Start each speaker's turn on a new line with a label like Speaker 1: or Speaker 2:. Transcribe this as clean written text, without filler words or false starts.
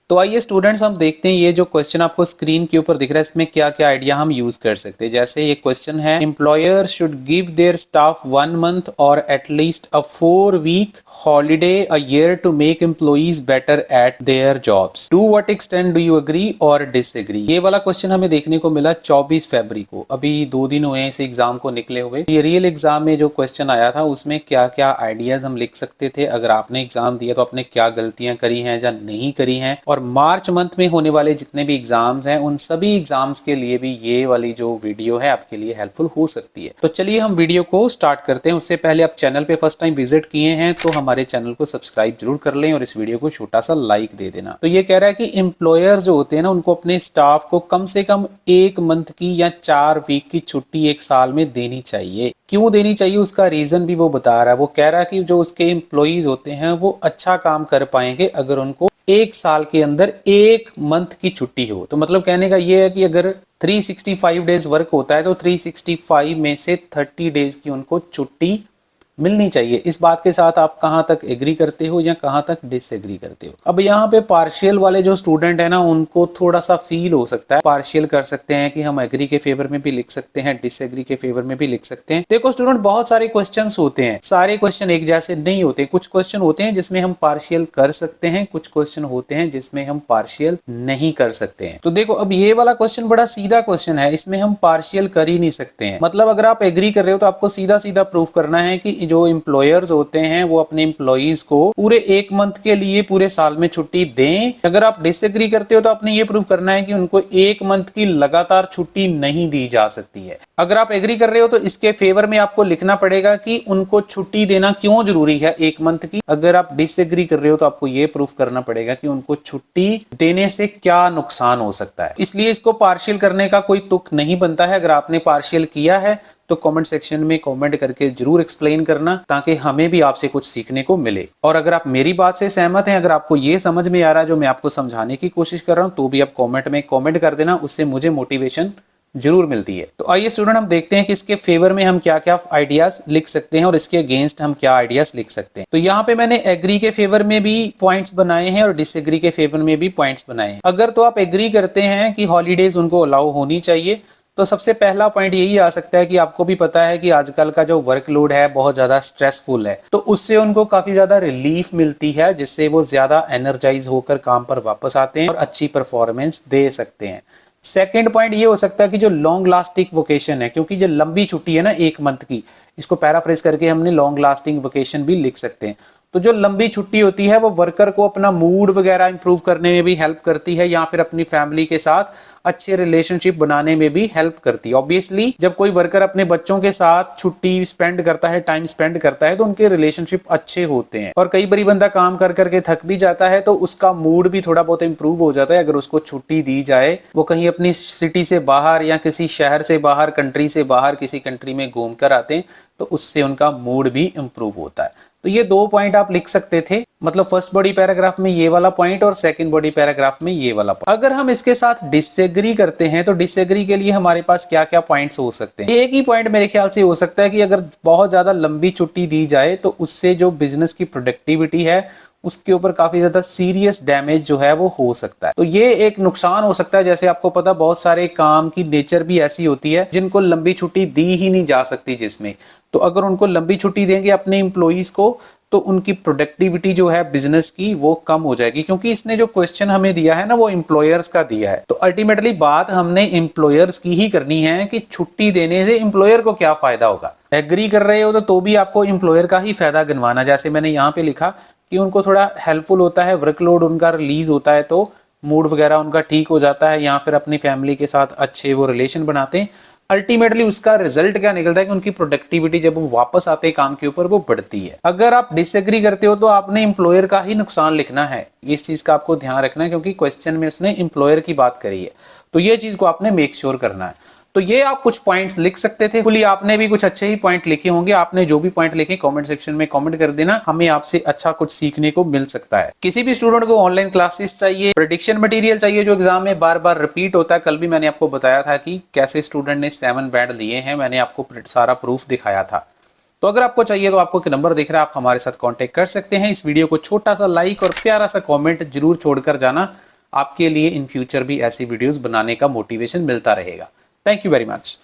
Speaker 1: तो आइए स्टूडेंट्स हम देखते हैं ये जो क्वेश्चन आपको स्क्रीन के ऊपर दिख रहा है इसमें क्या क्या आइडिया हम यूज कर सकते हैं। जैसे ये क्वेश्चन है, employer should give their staff 1 month और at least a 4 week holiday a year to make employees better at their jobs. To what extent do you agree और डिसएग्री। ये वाला क्वेश्चन हमें देखने को मिला 24 फरवरी को। अभी 2 दिन हुए हैं इस एग्जाम को निकले हुए। ये रियल एग्जाम में जो क्वेश्चन आया था उसमें क्या क्या आइडियाज हम लिख सकते थे, अगर आपने एग्जाम दिया तो आपने क्या गलतियां करी हैं या नहीं करी हैं, और मार्च मंथ में होने वाले जितने भी एग्जाम्स हैं उन सभी एग्जाम्स के लिए भी ये वाली जो वीडियो है आपके लिए हेल्पफुल हो सकती है। तो चलिए हम वीडियो को स्टार्ट करते हैं। उससे पहले आप चैनल पे फर्स्ट टाइम विजिट किए हैं तो हमारे चैनल को सब्सक्राइब जरूर कर लें और इस वीडियो को छोटा सा लाइक दे देना। तो ये कह रहा है कि एम्प्लॉयर जो होते हैं ना उनको अपने स्टाफ को कम से कम 1 मंथ की या 4 वीक की छुट्टी एक साल में देनी चाहिए। क्यों देनी चाहिए उसका रीजन भी वो बता रहा है। वो कह रहा है कि जो उसके एम्प्लॉइज होते हैं वो अच्छा काम कर पाएंगे अगर उनको 1 साल के अंदर 1 मंथ की छुट्टी हो। तो मतलब कहने का ये है कि अगर 365 डेज वर्क होता है तो 365 में से 30 डेज की उनको छुट्टी मिलनी चाहिए। इस बात के साथ आप कहां तक एग्री करते हो या कहां तक डिसएग्री करते हो। अब यहाँ पे पार्शियल वाले जो स्टूडेंट है ना उनको थोड़ा सा फील हो सकता है, पार्शियल कर सकते हैं कि हम एग्री के फेवर में भी लिख सकते हैं, डिसएग्री के फेवर में भी लिख सकते हैं। देखो स्टूडेंट, बहुत सारे क्वेश्चंस होते हैं, सारे क्वेश्चन एक जैसे नहीं होते। कुछ क्वेश्चन होते हैं जिसमें हम पार्शियल कर सकते हैं, कुछ क्वेश्चन होते हैं जिसमें हम पार्शियल नहीं कर सकते हैं। तो देखो अब ये वाला क्वेश्चन बड़ा सीधा क्वेश्चन है, इसमें हम पार्शियल कर ही नहीं सकते हैं। मतलब अगर आप एग्री कर रहे हो तो आपको सीधा सीधा प्रूफ करना है कि जो एम्प्लॉयर्स होते हैं वो अपने एम्प्लॉइज को पूरे 1 मंथ के लिए पूरे साल में छुट्टी दें। अगर आप डिसएग्री करते हो तो आपने ये प्रूफ करना है कि उनको 1 मंथ की लगातार छुट्टी नहीं दी जा सकती है। अगर आप एग्री कर रहे हो तो इसके फेवर में आपको लिखना पड़ेगा कि उनको छुट्टी देना क्यों जरूरी है 1 मंथ की। अगर आप डिसएग्री कर रहे हो तो आपको ये प्रूफ करना पड़ेगा कि उनको छुट्टी देने से क्या नुकसान हो सकता है। इसलिए इसको पार्शियल करने का कोई तुक नहीं बनता है। अगर आपने पार्शियल किया है तो कमेंट सेक्शन में कमेंट करके जरूर एक्सप्लेन करना ताकि हमें भी आपसे कुछ सीखने को मिले। और अगर आप मेरी बात से सहमत हैं, अगर आपको ये समझ में आ रहा है जो मैं आपको समझाने की कोशिश कर रहा हूं, तो भी आप कमेंट में कमेंट कर देना, उससे मुझे मोटिवेशन जरूर मिलती है। तो आइए स्टूडेंट हम देखते हैं कि इसके फेवर में हम क्या क्या आइडियाज लिख सकते हैं और इसके अगेंस्ट हम क्या आइडियाज लिख सकते हैं। तो यहाँ पे मैंने एग्री के फेवर में भी पॉइंट्स बनाए हैं और डिसएग्री के फेवर में भी पॉइंट्स बनाए हैं। अगर तो आप एग्री करते हैं कि हॉलीडेज उनको अलाउ होनी चाहिए तो सबसे पहला पॉइंट यही आ सकता है कि आपको भी पता है कि आजकल का जो वर्कलोड है बहुत ज्यादा स्ट्रेसफुल है, तो उससे उनको काफी ज्यादा रिलीफ मिलती है जिससे वो ज्यादा एनर्जाइज होकर काम पर वापस आते हैं और अच्छी परफॉर्मेंस दे सकते हैं। सेकेंड पॉइंट ये हो सकता है कि जो लॉन्ग लास्टिंग वोकेशन है, क्योंकि जो लंबी छुट्टी है ना 1 मंथ की, इसको पैराफ्रेज करके हमने लॉन्ग लास्टिंग वोकेशन भी लिख सकते हैं। तो जो लंबी छुट्टी होती है वो वर्कर को अपना मूड वगैरह इंप्रूव करने में भी हेल्प करती है या फिर अपनी फैमिली के साथ अच्छे रिलेशनशिप बनाने में भी हेल्प करती है। ऑब्वियसली जब कोई वर्कर अपने बच्चों के साथ छुट्टी स्पेंड करता है, टाइम स्पेंड करता है, तो उनके रिलेशनशिप अच्छे होते हैं। और कई बारी बंदा काम कर करके थक भी जाता है तो उसका मूड भी थोड़ा बहुत इंप्रूव हो जाता है अगर उसको छुट्टी दी जाए। वो कहीं अपनी सिटी से बाहर या किसी शहर से बाहर, कंट्री से बाहर किसी कंट्री में घूम कर आते हैं तो उससे उनका मूड भी इंप्रूव होता है। तो ये 2 पॉइंट आप लिख सकते थे, मतलब फर्स्ट बॉडी पैराग्राफ में ये वाला पॉइंट और सेकंड बॉडी पैराग्राफ में ये वाला पॉइंट। अगर हम इसके साथ डिसएग्री करते हैं तो डिसएग्री के लिए हमारे पास क्या क्या पॉइंट्स हो सकते हैं। एक ही पॉइंट मेरे ख्याल से हो सकता है कि अगर बहुत ज्यादा लंबी छुट्टी दी जाए तो उससे जो बिजनेस की प्रोडक्टिविटी है उसके ऊपर काफी ज्यादा सीरियस डैमेज जो है वो हो सकता है। तो ये एक नुकसान हो सकता है। जैसे आपको पता बहुत सारे काम की नेचर भी ऐसी होती है जिनको लंबी छुट्टी दी ही नहीं जा सकती, जिसमें तो अगर उनको लंबी छुट्टी देंगे अपने एम्प्लॉइज को तो उनकी प्रोडक्टिविटी जो है बिजनेस की वो कम हो जाएगी। क्योंकि इसने जो क्वेश्चन हमें दिया है ना वो एम्प्लॉयर्स का दिया है, तो अल्टीमेटली बात हमने एम्प्लॉयर्स की ही करनी है कि छुट्टी देने से एम्प्लॉयर को क्या फायदा होगा। एग्री कर रहे हो तो भी आपको एम्प्लॉयर का ही फायदा गिनवाना। जैसे मैंने यहाँ पे लिखा कि उनको थोड़ा हेल्पफुल होता है, वर्कलोड उनका रिलीज होता है तो मूड वगैरह उनका ठीक हो जाता है या फिर अपनी फैमिली के साथ अच्छे वो रिलेशन बनाते हैं। अल्टीमेटली उसका रिजल्ट क्या निकलता है कि उनकी प्रोडक्टिविटी जब वो वापस आते हैं काम के ऊपर वो बढ़ती है। अगर आप डिसएग्री करते हो तो आपने एम्प्लॉयर का ही नुकसान लिखना है। इस चीज का आपको ध्यान रखना है क्योंकि क्वेश्चन में उसने एम्प्लॉयर की बात करी है, तो ये चीज को आपने मेक श्योर करना है। तो ये आप कुछ पॉइंट्स लिख सकते थे। खुली आपने भी कुछ अच्छे ही पॉइंट लिखे होंगे। आपने जो भी पॉइंट लिखे कमेंट सेक्शन में कमेंट कर देना, हमें आपसे अच्छा कुछ सीखने को मिल सकता है। किसी भी स्टूडेंट को ऑनलाइन क्लासेस चाहिए, प्रेडिक्शन मटेरियल चाहिए जो एग्जाम में बार बार रिपीट होता है। कल भी मैंने आपको बताया था कि कैसे स्टूडेंट ने 7 बैंड लिए हैं, मैंने आपको सारा प्रूफ दिखाया था। तो अगर आपको चाहिए तो आपको नंबर दिख रहा है, आप हमारे साथ कांटेक्ट कर सकते हैं। इस वीडियो को छोटा सा लाइक और प्यारा सा कमेंट जरूर छोड़कर जाना। आपके लिए इन फ्यूचर भी ऐसी वीडियोस बनाने का मोटिवेशन मिलता रहेगा। Thank you very much.